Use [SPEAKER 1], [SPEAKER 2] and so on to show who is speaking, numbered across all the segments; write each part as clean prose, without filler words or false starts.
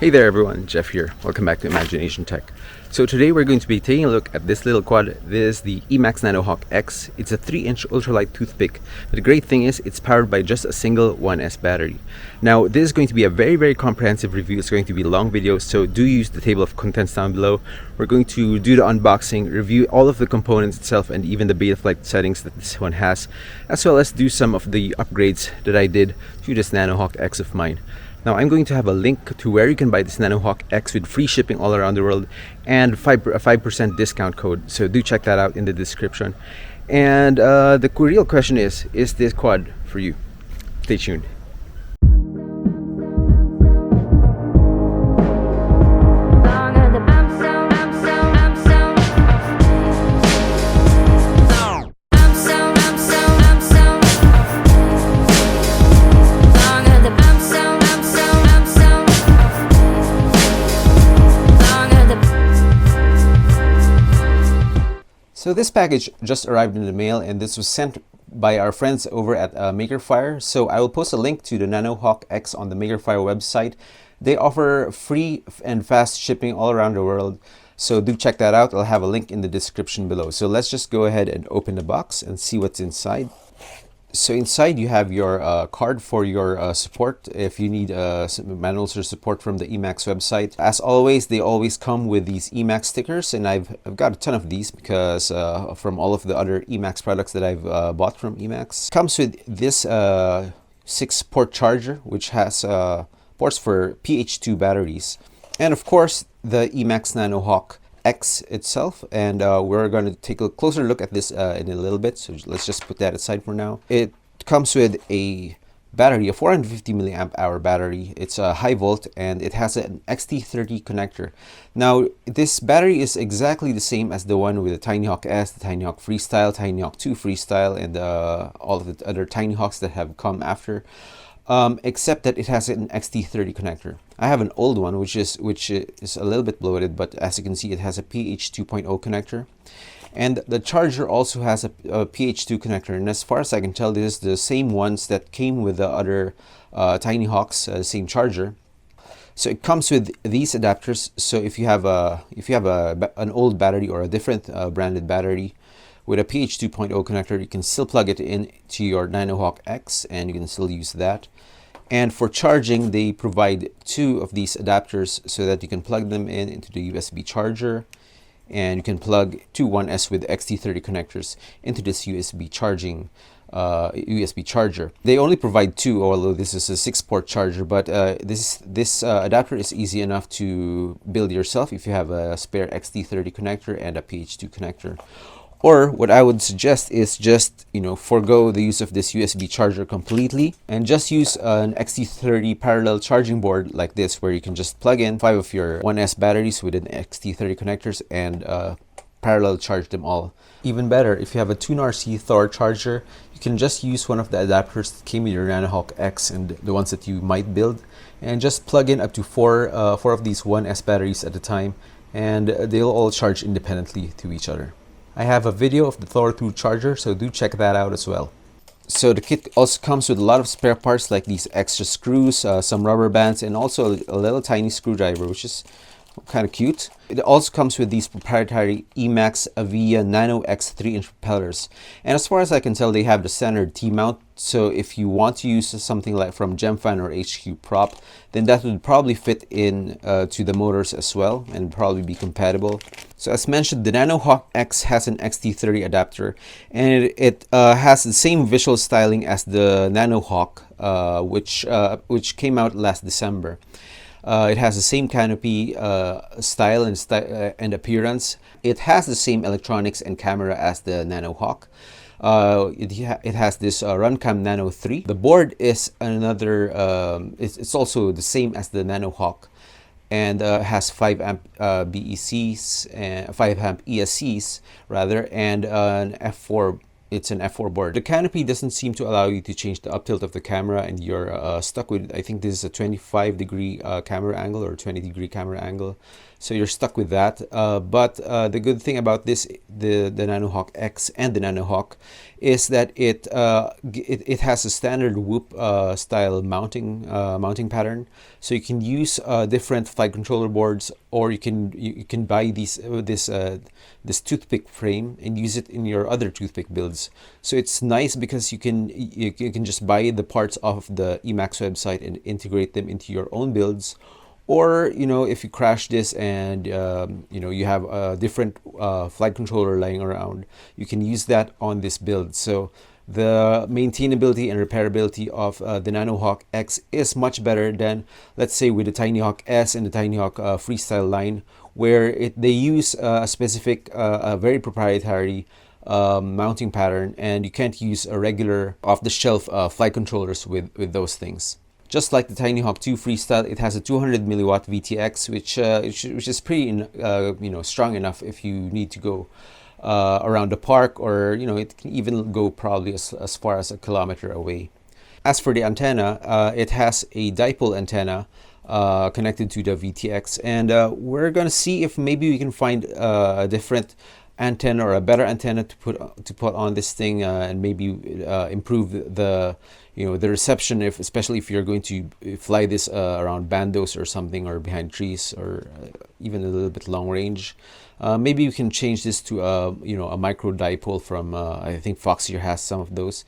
[SPEAKER 1] Hey there everyone, Jeff here. Welcome back to Imagination Tech. So today we're going to be taking a look at this little quad. This is the Emax Nanohawk X. It's a 3-inch ultralight toothpick. But the great thing is it's powered by just a single 1S battery. Now this is going to be a very comprehensive review. It's going to be a long video, so do use the table of contents down below. We're going to do the unboxing, review all of the components itself and even the Betaflight settings that this one has, as well as do some of the upgrades that I did to this Nanohawk X of mine. Now I'm going to have a link to where you can buy this Nanohawk X with free shipping all around the world and a 5% discount code, so do check that out in the description. And the real question is this quad for you? Stay tuned. So this package just arrived in the mail, and this was sent by our friends over at MakerFire. So I will post a link to the Nanohawk X on the MakerFire website. They offer free and fast shipping all around the world, so do check that out. I'll have a link in the description below. So let's just go ahead and open the box and see what's inside. So inside you have your card for your support if you need manuals or support from the Emax website. As always, they always come with these Emax stickers, and I've got a ton of these because from all of the other Emax products that I've bought from Emax. Comes with this 6-port charger, which has ports for PH2 batteries, and of course the Emax Nanohawk X itself, and we're going to take a closer look at this in a little bit, so let's just put that aside for now. It comes with a battery, a 450 milliamp hour battery. It's a high volt, and it has an XT30 connector. Now this battery is exactly the same as the one with the TinyHawk S, the TinyHawk Freestyle, TinyHawk 2 Freestyle, and all of the other TinyHawks that have come after. Except that it has an XT30 connector. I have an old one which is a little bit bloated, but as you can see, it has a PH 2.0 connector, and the charger also has a PH2 connector. And as far as I can tell, this is the same ones that came with the other TinyHawks, same charger. So it comes with these adapters. So if you have an old battery or a different branded battery with a PH 2.0 connector, you can still plug it in to your Nanohawk X and you can still use that. And for charging, they provide 2 of these adapters so that you can plug them into the USB charger, and you can plug 2 1S with XT30 connectors into this USB charger. They only provide 2, although this is a 6-port charger, but this adapter is easy enough to build yourself if you have a spare XT30 connector and a PH2 connector. Or what I would suggest is just, forego the use of this USB charger completely and just use an XT30 parallel charging board like this, where you can just plug in 5 of your 1S batteries with an XT30 connectors and parallel charge them all. Even better, if you have a Tune RC Thor charger, you can just use one of the adapters that came with your Nanohawk X and the ones that you might build, and just plug in up to 4 of these 1S batteries at a time, and they'll all charge independently to each other. I have a video of the Thor 2 charger, so do check that out as well. So the kit also comes with a lot of spare parts like these extra screws, some rubber bands, and also a little tiny screwdriver, which is kind of cute. It also comes with these proprietary Emax Avia Nano X 3-inch propellers. And as far as I can tell, they have the standard T-mount. So if you want to use something like from Gemfan or HQ Prop, then that would probably fit in to the motors as well and probably be compatible. So as mentioned, the Nanohawk X has an XT30 adapter, and it has the same visual styling as the Nanohawk, which came out last December. It has the same canopy style and appearance. It has the same electronics and camera as the Nanohawk. It has this Runcam Nano 3. The board is another, it's also the same as the Nanohawk, and has 5 amp BECs, 5 amp ESCs rather, and an F4 it's an f4 board. The canopy doesn't seem to allow you to change the up tilt of the camera, and you're stuck with, I think this is a 25-degree camera angle or 20-degree camera angle. So you're stuck with that. But the good thing about this, the Nanohawk X and the Nanohawk, is that it has a standard whoop style mounting pattern. So you can use different flight controller boards, or you can buy this toothpick frame and use it in your other toothpick builds. So it's nice because you can just buy the parts off the Emax website and integrate them into your own builds. Or, you know, if you crash this and, you know, you have a different flight controller lying around, you can use that on this build. So the maintainability and repairability of the Nanohawk X is much better than, let's say, with the TinyHawk S and the TinyHawk Freestyle line, where they use a specific, a very proprietary mounting pattern, and you can't use a regular off-the-shelf flight controllers with those things. Just like the TinyHawk 2 Freestyle, it has a 200 milliwatt VTX, which is pretty you know, strong enough if you need to go around the park, or you know, it can even go probably as far as a kilometer away. As for the antenna, it has a dipole antenna connected to the VTX, and we're gonna see if maybe we can find a different antenna or a better antenna to put on this thing, and maybe improve the reception, especially if you're going to fly this around bandos or something, or behind trees, or even a little bit long range. Maybe you can change this to a micro dipole from I think Foxier has some of those.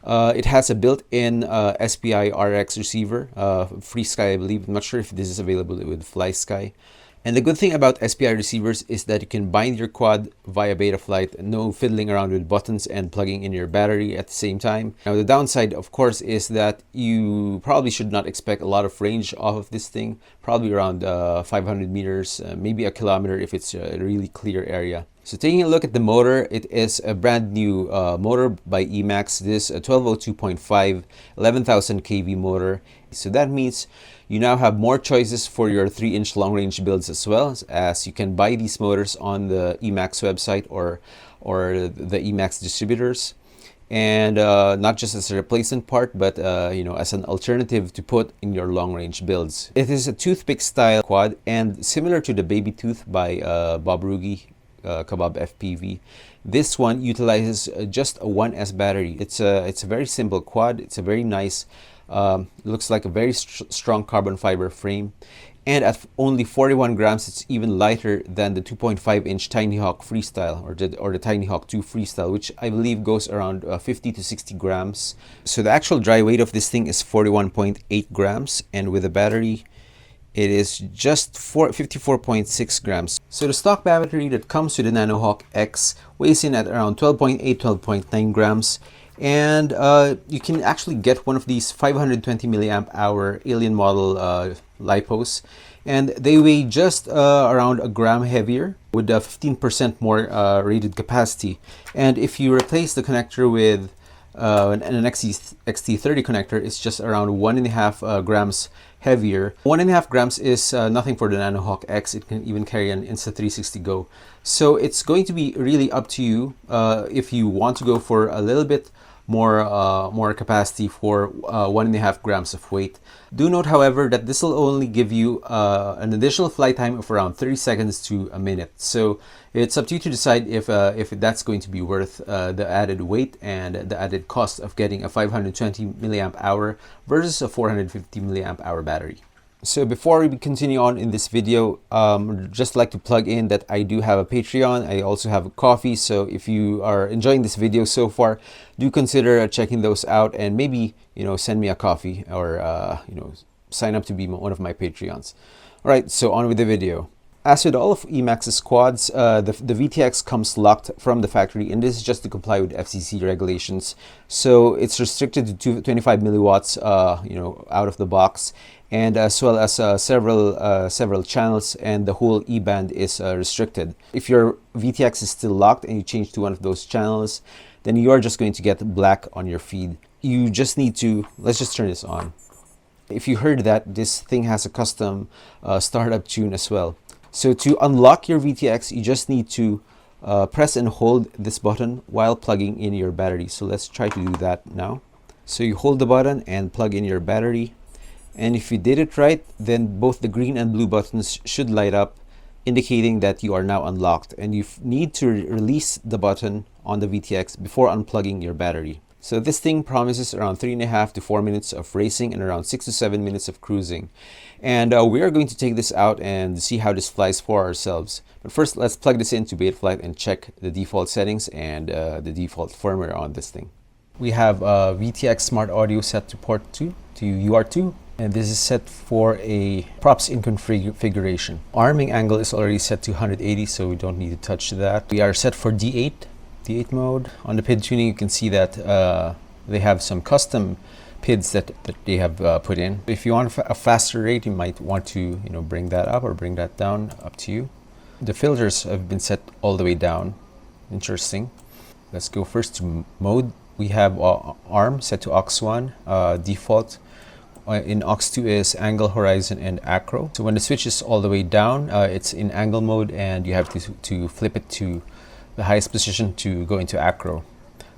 [SPEAKER 1] It has a built-in SPI RX receiver, FreeSky, I believe. I'm not sure if this is available with FlySky. And the good thing about SPI receivers is that you can bind your quad via Betaflight, no fiddling around with buttons and plugging in your battery at the same time. Now the downside, of course, is that you probably should not expect a lot of range off of this thing, probably around 500 meters, maybe a kilometer if it's a really clear area. So taking a look at the motor, it is a brand new motor by Emax. This is a 1202.5 11,000 kV motor. So that means you now have more choices for your 3-inch long-range builds, as well as you can buy these motors on the Emax website or the Emax distributors, and not just as a replacement part, but you know, as an alternative to put in your long-range builds. It is a toothpick style quad, and similar to the Baby Tooth by Bob Rugi, Kebab FPV. This one utilizes just a 1S battery. It's a very simple quad. It's a very nice, looks like a very strong carbon fiber frame, and at only 41 grams, it's even lighter than the 2.5-inch TinyHawk Freestyle or the TinyHawk 2 Freestyle, which I believe goes around 50 to 60 grams. So the actual dry weight of this thing is 41.8 grams, and with a battery, it is just 54.6 grams. So the stock battery that comes with the Nanohawk X weighs in at around 12.8, 12.9 grams. And you can actually get one of these 520 milliamp hour alien model lipos, and they weigh just around a gram heavier with a 15% more rated capacity. And if you replace the connector with an XT30 connector, it's just around 1.5 grams heavier. 1.5 grams is nothing for the Nanohawk X. It can even carry an Insta360 Go. So it's going to be really up to you if you want to go for a little bit more capacity for 1.5 grams of weight. Do note, however, that this will only give you an additional flight time of around 30 seconds to a minute. So it's up to you to decide if that's going to be worth the added weight and the added cost of getting a 520 milliamp hour versus a 450 milliamp hour battery. So before we continue on in this video, just like to plug in that I do have a Patreon. I also have a Ko-fi. So if you are enjoying this video so far, do consider checking those out, and maybe, you know, send me a Ko-fi, or you know, sign up to be one of my Patreons. All right, so on with the video. As with all of Emax's quads, the VTX comes locked from the factory, and this is just to comply with FCC regulations. So it's restricted to 25 milliwatts, you know, out of the box, and as well as several channels, and the whole E-band is restricted. If your VTX is still locked and you change to one of those channels, then you are just going to get black on your feed. You just need to, let's just turn this on. If you heard that, this thing has a custom startup tune as well. So to unlock your VTX, you just need to press and hold this button while plugging in your battery. So let's try to do that now. So you hold the button and plug in your battery. And if you did it right, then both the green and blue buttons should light up, indicating that you are now unlocked. And you need to release the button on the VTX before unplugging your battery. So this thing promises around 3.5 to 4 minutes of racing and around 6 to 7 minutes of cruising. And we are going to take this out and see how this flies for ourselves. But first, let's plug this into Betaflight and check the default settings and the default firmware on this thing. We have VTX Smart Audio set to port 2 to UR2. And this is set for a props in configuration. Arming angle is already set to 180, so we don't need to touch that. We are set for D8 mode. On the PID tuning, you can see that they have some custom PIDs that they have put in. If you want a faster rate, you might want to bring that up or bring that down, up to you. The filters have been set all the way down. Interesting. Let's go first to mode. We have ARM set to aux1, default. In aux2 is angle, horizon, and acro. So when the switch is all the way down, it's in angle mode, and you have to flip it to the highest position to go into acro.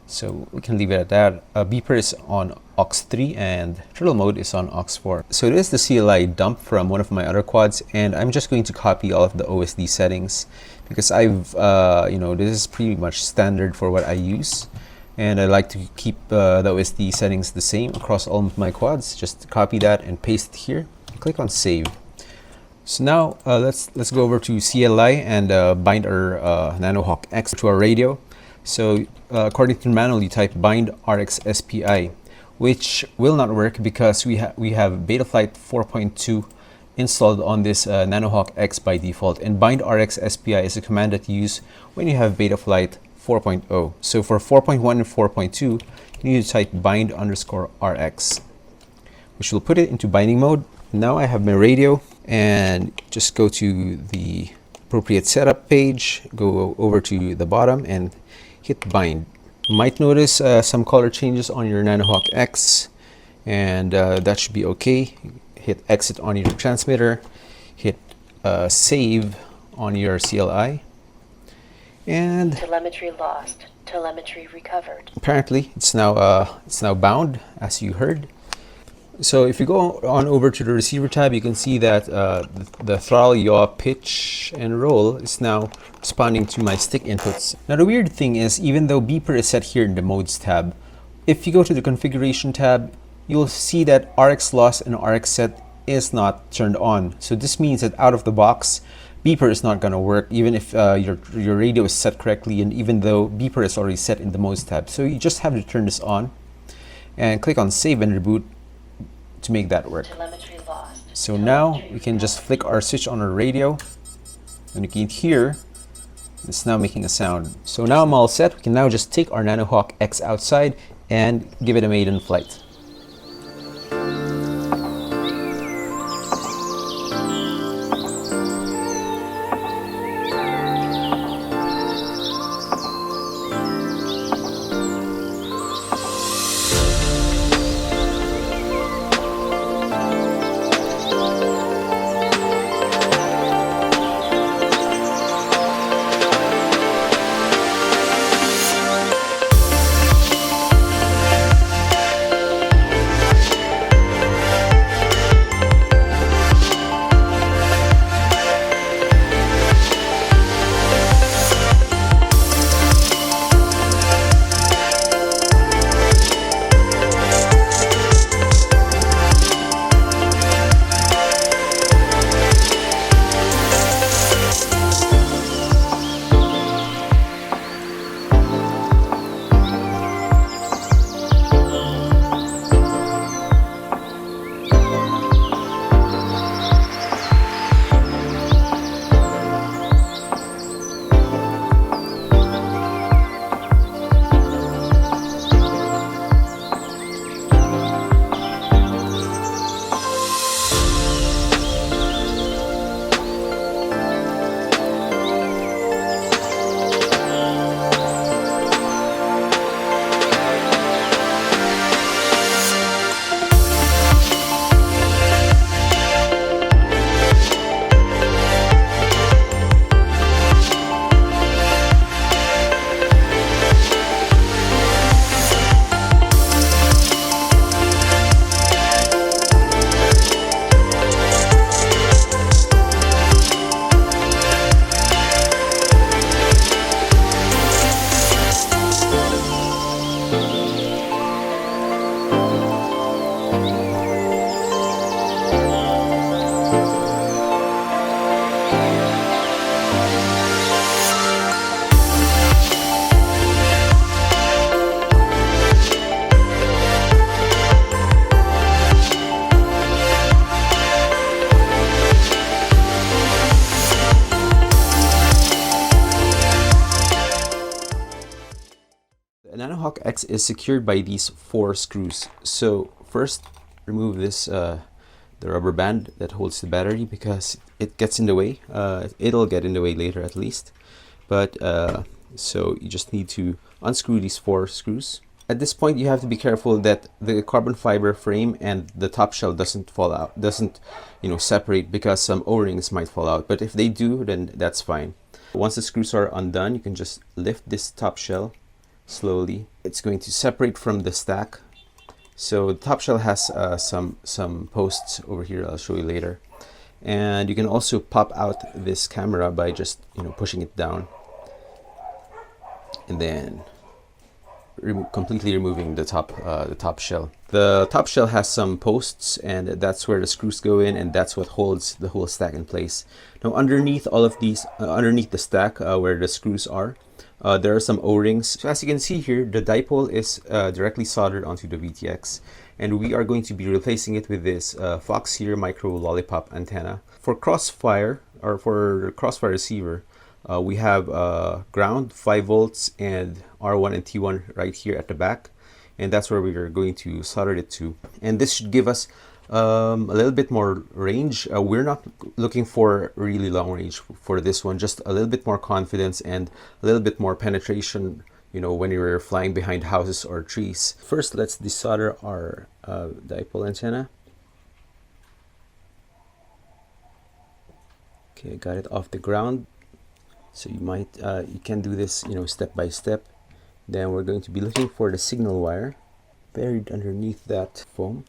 [SPEAKER 1] So we can leave it at that. Beeper is on aux3 and turtle mode is on aux4. So this is the CLI dump from one of my other quads, and I'm just going to copy all of the OSD settings because I've, this is pretty much standard for what I use. And I like to keep the OSD settings the same across all of my quads. Just copy that and paste it here. Click on save. So now let's go over to CLI and bind our Nanohawk X to our radio. So according to the manual, you type bind RX SPI, which will not work because we have Betaflight 4.2 installed on this Nanohawk X by default. And bind RX SPI is a command that you use when you have Betaflight 4.0. So for 4.1 and 4.2, you need to type bind_RX, which will put it into binding mode. Now I have my radio, and just go to the appropriate setup page, go over to the bottom and hit bind. You might notice some color changes on your Nanohawk X, and that should be okay. Hit exit on your transmitter, hit save on your CLI. And
[SPEAKER 2] telemetry lost, telemetry recovered.
[SPEAKER 1] Apparently it's now bound, as you heard. So if you go on over to the receiver tab, you can see that the throttle, yaw, pitch, and roll is now responding to my stick inputs. Now the weird thing is, even though beeper is set here in the modes tab, if you go to the configuration tab, you'll see that RX loss and RX set is not turned on. So this means that out of the box, beeper is not going to work, even if your radio is set correctly, and even though beeper is already set in the modes tab. So you just have to turn this on and click on save and reboot to make that work.
[SPEAKER 2] Telemetry lost.
[SPEAKER 1] So now we can just flick our switch on our radio, and you can hear it's now making a sound. So now I'm all set. We can now just take our Nanohawk X outside and give it a maiden flight. Nanohawk X is secured by these 4 screws. So first, remove this the rubber band that holds the battery because it gets in the way. It'll get in the way later at least. But so you just need to unscrew these 4 screws. At this point, you have to be careful that the carbon fiber frame and the top shell doesn't fall out, doesn't separate, because some O-rings might fall out. But if they do, then that's fine. Once the screws are undone, you can just lift this top shell slowly. It's going to separate from the stack. So the top shell has some posts over here. I'll show you later. And you can also pop out this camera by just pushing it down, and then completely removing the top shell. The top shell has some posts, and that's where the screws go in, and that's what holds the whole stack in place. Now underneath all of these, underneath the stack where the screws are, there are some O-rings. So as you can see here, the dipole is directly soldered onto the VTX, and we are going to be replacing it with this Fox here micro lollipop antenna. For Crossfire, or for Crossfire receiver, we have ground, 5 volts, and R1 and T1 right here at the back, and that's where we are going to solder it to. And this should give us a little bit more range. We're not looking for really long range for this one, just a little bit more confidence and a little bit more penetration, when you're flying behind houses or trees. First, let's desolder our dipole antenna. Okay, I got it off the ground. So you can do this, step by step. Then we're going to be looking for the signal wire buried underneath that foam.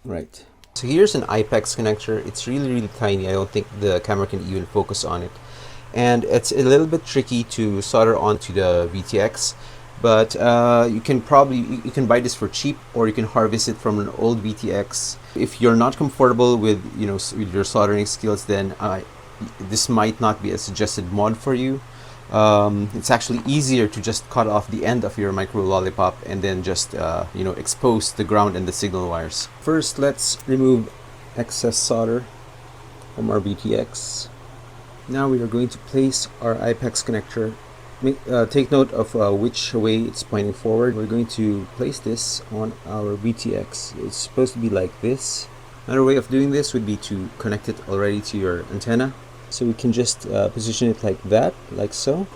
[SPEAKER 1] Right. So here's an IPEX connector. It's really tiny. I don't think the camera can even focus on it. And it's a little bit tricky to solder onto the VTX. But you can buy this for cheap, or you can harvest it from an old VTX. If you're not comfortable with with your soldering skills, then this might not be a suggested mod for you. It's actually easier to just cut off the end of your micro lollipop and then just expose the ground and the signal wires. First, let's remove excess solder from our VTX. Now we are going to place our IPEX connector. Take note of which way it's pointing forward. We're going to place this on our VTX. It's supposed to be like this. Another way of doing this would be to connect it already to your antenna. So we can just position it like that, like so.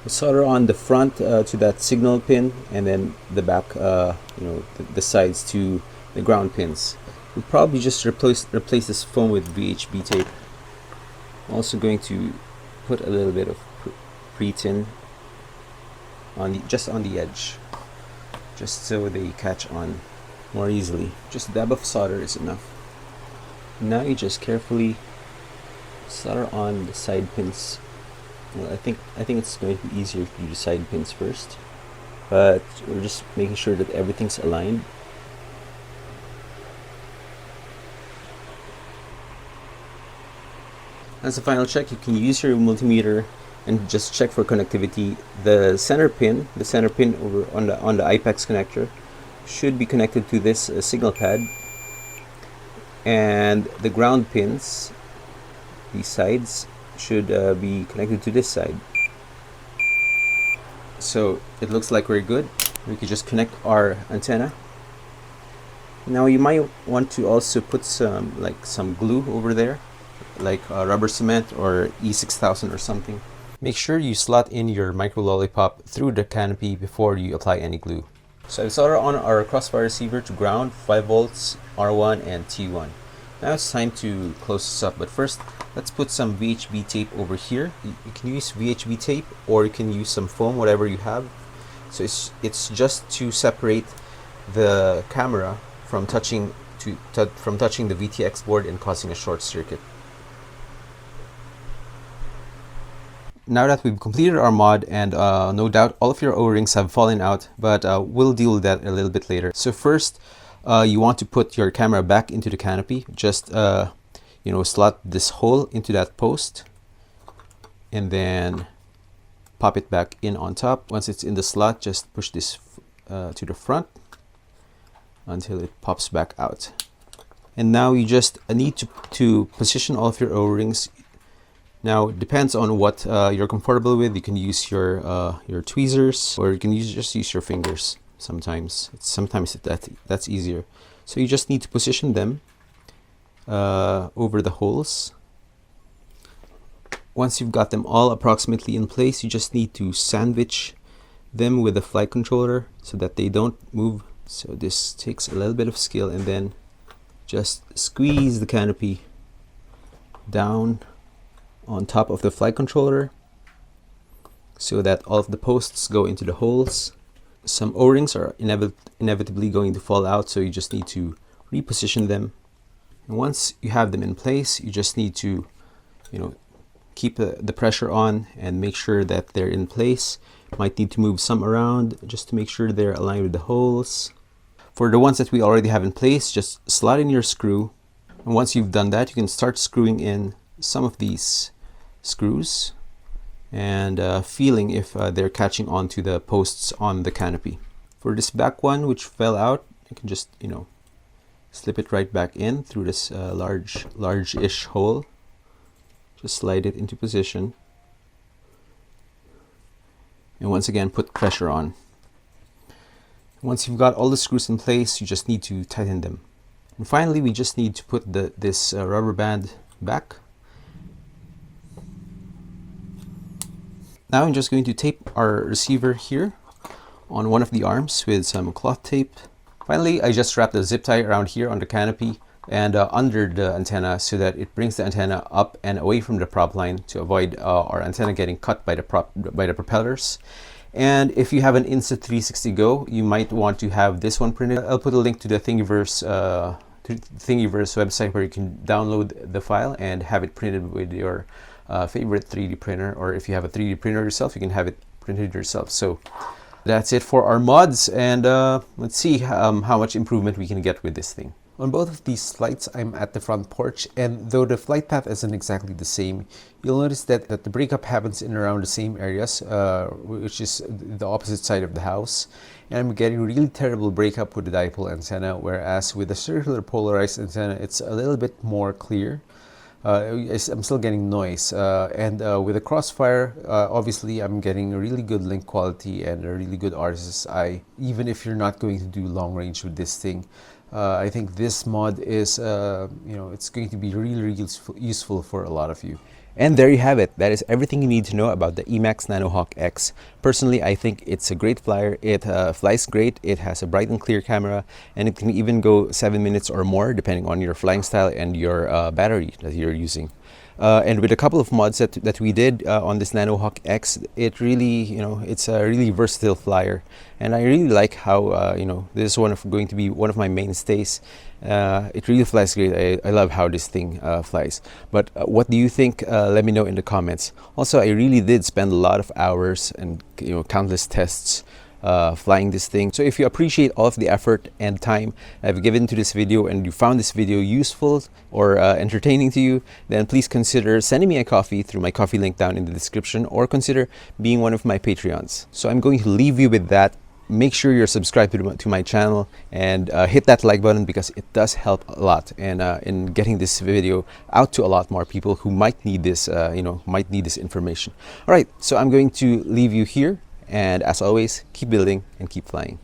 [SPEAKER 1] We solder on the front to that signal pin, and then the back, the sides to the ground pins. We'll probably just replace this foam with VHB tape. I'm also going to put a little bit of pre-tin just on the edge, just so they catch on more easily. Just a dab of solder is enough. Now you just carefully solder on the side pins. Well, I think it's going to be easier to do the side pins first, but we're just making sure that everything's aligned. As a final check, you can use your multimeter and just check for connectivity. The center pin over on the IPEX connector should be connected to this signal pad, and the ground pins, these sides, should be connected to this side. So it looks like we're good. We could just connect our antenna. Now you might want to also put some glue over there, like rubber cement or E6000 or something. Make sure you slot in your micro lollipop through the canopy before you apply any glue. So I've soldered on our Crossfire receiver to ground, 5 volts, R1 and T1. Now it's time to close this up, but first let's put some VHB tape over here. You can use VHB tape, or you can use some foam, whatever you have. So it's just to separate the camera from touching the VTX board and causing a short circuit. Now that we've completed our mod, and no doubt all of your O-rings have fallen out, but we'll deal with that a little bit later. So first, you want to put your camera back into the canopy. Just slot this hole into that post, and then pop it back in on top. Once it's in the slot, just push this to the front until it pops back out. And now you just need to position all of your O-rings Now it depends on what you're comfortable with. You can use your tweezers, or you can just use your fingers. Sometimes that's easier. So you just need to position them over the holes. Once you've got them all approximately in place, you just need to sandwich them with the flight controller so that they don't move. So this takes a little bit of skill, and then just squeeze the canopy down on top of the flight controller so that all of the posts go into the holes. Some O-rings are inevitably going to fall out, so you just need to reposition them. And once you have them in place, you just need to, keep the pressure on and make sure that they're in place. Might need to move some around just to make sure they're aligned with the holes. For the ones that we already have in place, just slot in your screw. And once you've done that, you can start screwing in some of these screws and feeling if they're catching onto the posts on the canopy. For this back one, which fell out, you can just, slip it right back in through this large-ish hole. Just slide it into position. And once again, put pressure on. Once you've got all the screws in place, you just need to tighten them. And finally, we just need to put this rubber band back. Now I'm just going to tape our receiver here on one of the arms with some cloth tape. Finally, I just wrapped a zip tie around here on the canopy and under the antenna so that it brings the antenna up and away from the prop line to avoid our antenna getting cut by the propellers. And if you have an Insta360 Go, you might want to have this one printed. I'll put a link to the Thingiverse website where you can download the file and have it printed with your favorite 3D printer, or if you have a 3D printer yourself, you can have it printed yourself. So that's it for our mods, and let's see how much improvement we can get with this thing. On both of these flights, I'm at the front porch, and though the flight path isn't exactly the same, you'll notice that the breakup happens in around the same areas, which is the opposite side of the house. And I'm getting really terrible breakup with the dipole antenna, whereas with the circular polarized antenna, it's a little bit more clear. I'm still getting noise, and with the Crossfire, obviously I'm getting a really good link quality and a really good RSSI, even if you're not going to do long range with this thing. I think this mod is, it's going to be really useful for a lot of you. And there you have it. That is everything you need to know about the Emax Nanohawk X. Personally, I think it's a great flyer. It flies great. It has a bright and clear camera, and it can even go 7 minutes or more depending on your flying style and your battery that you're using. And with a couple of mods that we did on this Nanohawk X, it really, it's a really versatile flyer. And I really like how, this is going to be one of my mainstays. It really flies great. I love how this thing flies. But what do you think? Let me know in the comments. Also, I really did spend a lot of hours and countless tests flying this thing. So if you appreciate all of the effort and time I've given to this video, and you found this video useful or entertaining to you, then please consider sending me a coffee through my coffee link down in the description, or consider being one of my Patreons. So I'm going to leave you with that. Make sure you're subscribed to my channel, and hit that like button, because it does help a lot in getting this video out to a lot more people who might need this might need this information. All right, so I'm going to leave you here, and as always, keep building and keep flying.